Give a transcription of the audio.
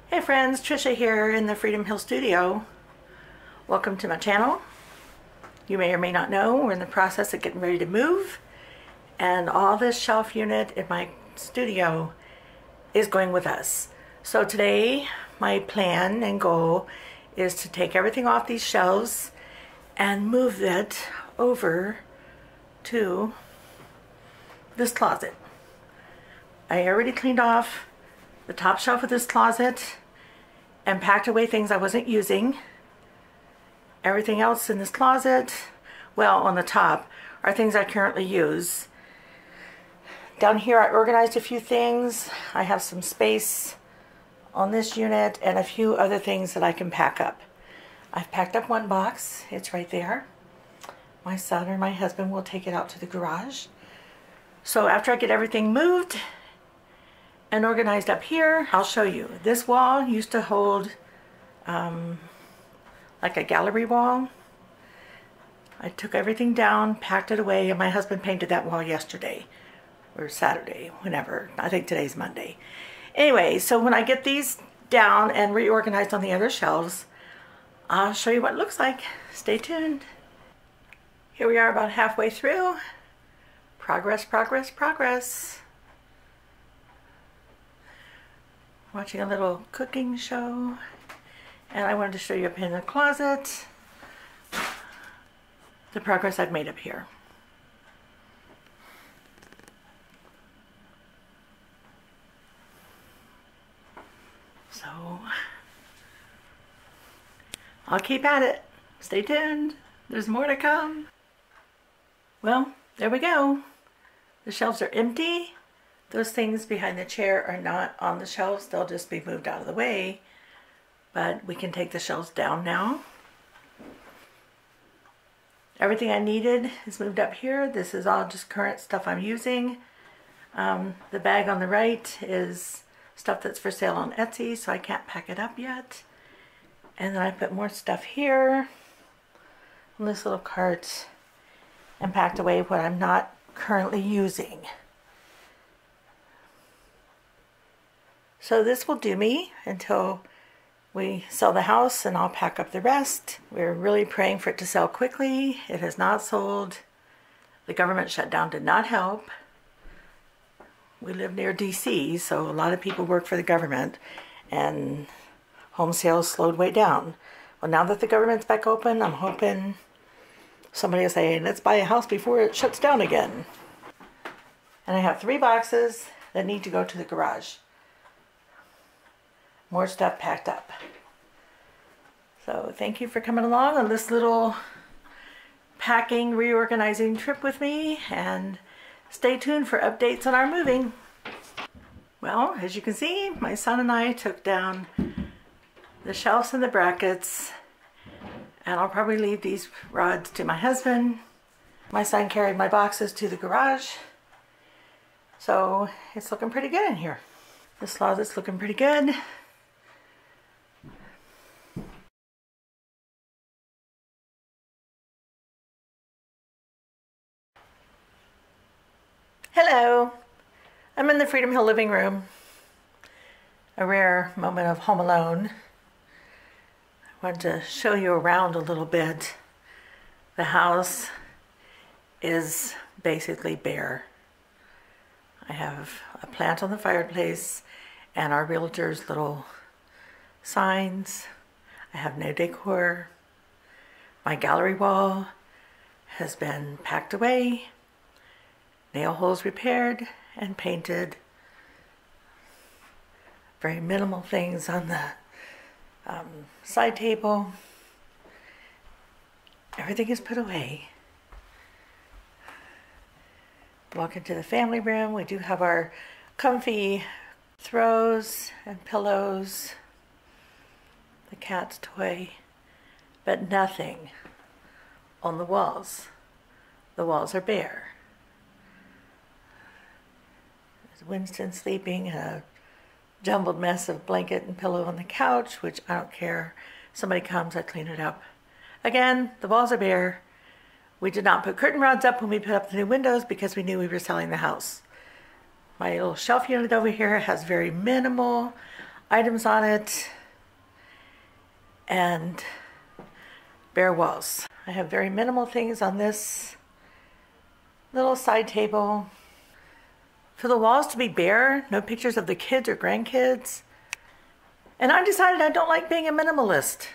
Hey friends, Trisha here in the Freedom Hill studio. Welcome to my channel. You may or may not know we're in the process of getting ready to move, and all this shelf unit in my studio is going with us. So today my plan and goal is to take everything off these shelves and move it over to this closet. I already cleaned off the top shelf of this closet and packed away things I wasn't using. Everything else in this closet, well, on the top, are things I currently use. Down here I organized a few things. I have some space on this unit and a few other things that I can pack up. I've packed up one box. It's right there. My son or my husband will take it out to the garage. So after I get everything moved and organized up here, I'll show you. This wall used to hold like a gallery wall. I took everything down, packed it away, and my husband painted that wall yesterday or Saturday, whenever. I think today's Monday. Anyway, so when I get these down and reorganized on the other shelves, I'll show you what it looks like. Stay tuned. Here we are about halfway through. Progress, progress, progress. Watching a little cooking show, and I wanted to show you up in the closet the progress I've made up here. So I'll keep at it. Stay tuned. There's more to come. Well, there we go. The shelves are empty. Those things behind the chair are not on the shelves. They'll just be moved out of the way. But we can take the shelves down now. Everything I needed is moved up here. This is all just current stuff I'm using. The bag on the right is stuff that's for sale on Etsy, so I can't pack it up yet. And then I put more stuff here in this little cart and packed away what I'm not currently using. So this will do me until we sell the house, and I'll pack up the rest. We're really praying for it to sell quickly. It has not sold. The government shutdown did not help. We live near DC, so a lot of people work for the government, and home sales slowed way down. Well, now that the government's back open, I'm hoping somebody will say, let's buy a house before it shuts down again. And I have 3 boxes that need to go to the garage. More stuff packed up. So thank you for coming along on this little packing, reorganizing trip with me, and stay tuned for updates on our moving. Well, as you can see, my son and I took down the shelves and the brackets, and I'll probably leave these rods to my husband. My son carried my boxes to the garage, so it's looking pretty good in here. This closet's looking pretty good. Hello, I'm in the Freedom Hill living room. A rare moment of home alone. I wanted to show you around a little bit. The house is basically bare. I have a plant on the fireplace and our realtor's little signs. I have no decor. My gallery wall has been packed away. Nail holes repaired and painted. Very minimal things on the side table. Everything is put away. Walk into the family room. We do have our comfy throws and pillows, the cat's toy, but nothing on the walls. The walls are bare. Winston sleeping in a jumbled mess of blanket and pillow on the couch, which I don't care. Somebody comes, I clean it up. Again, the walls are bare. We did not put curtain rods up when we put up the new windows because we knew we were selling the house. My little shelf unit over here has very minimal items on it, and bare walls. I have very minimal things on this little side table. For the walls to be bare, no pictures of the kids or grandkids. And I decided I don't like being a minimalist.